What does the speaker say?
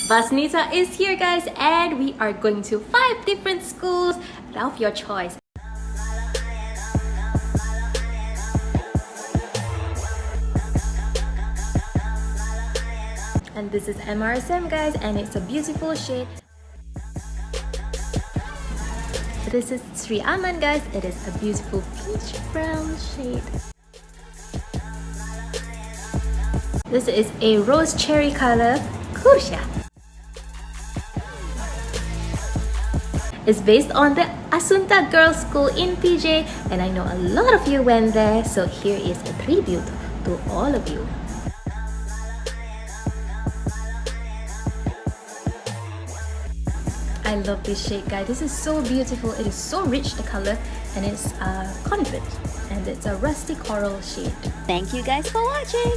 BASNITA is here, guys, and we are going to 5 different schools of your choice. And this is MRSM, guys, and it's a beautiful shade. This is Sri Aman, guys. It is a beautiful peach brown shade. This is a rose cherry color, Kurung. It's based on the Asunta Girls' School in PJ, and I know a lot of you went there, so here is a tribute to all of you. I love this shade, guys. This is so beautiful. It is so rich, the color, and it's confident, and it's a rusty coral shade. Thank you guys for watching.